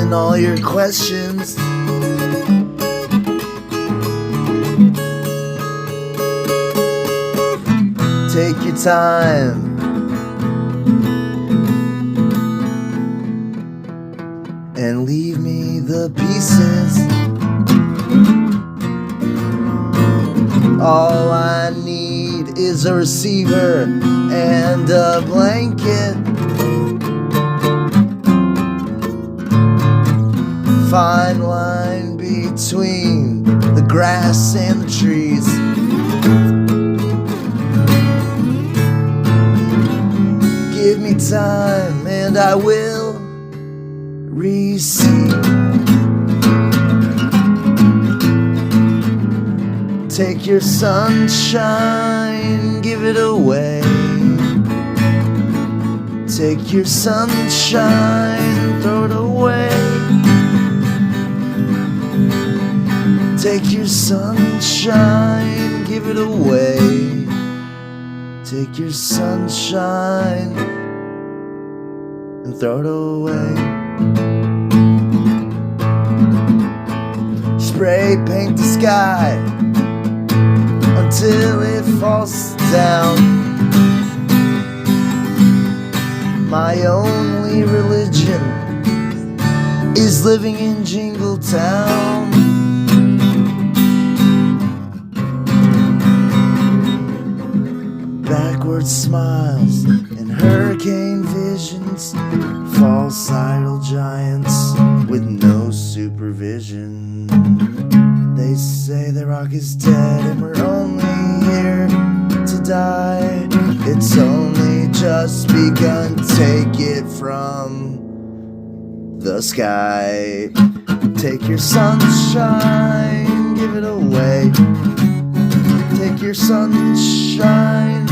answering all your questions. Take your time. And leave me the pieces. All I need is a receiver and a blanket. Fine line between the grass and the trees. Give me time and I will receive. Take your sunshine, give it away. Take your sunshine, throw it away. Take your sunshine, give it away. Take your sunshine and throw it away. Spray paint the sky until it falls down. My only religion is living in Jingle Town. Backward smiles and hurricane visions, false idol giants with no supervision. They say the rock is dead and we're only here to die. It's only just begun, take it from the sky. Take your sunshine, give it away. Take your sunshine,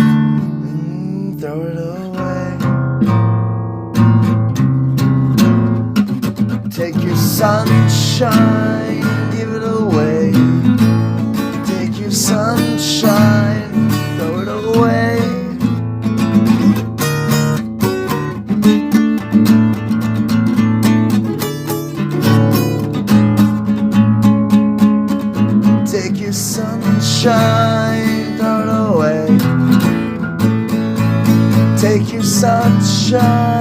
throw it away. Take your sunshine, give it away. Take your sunshine, throw it away. Take your sunshine, throw it away. Take your sunshine.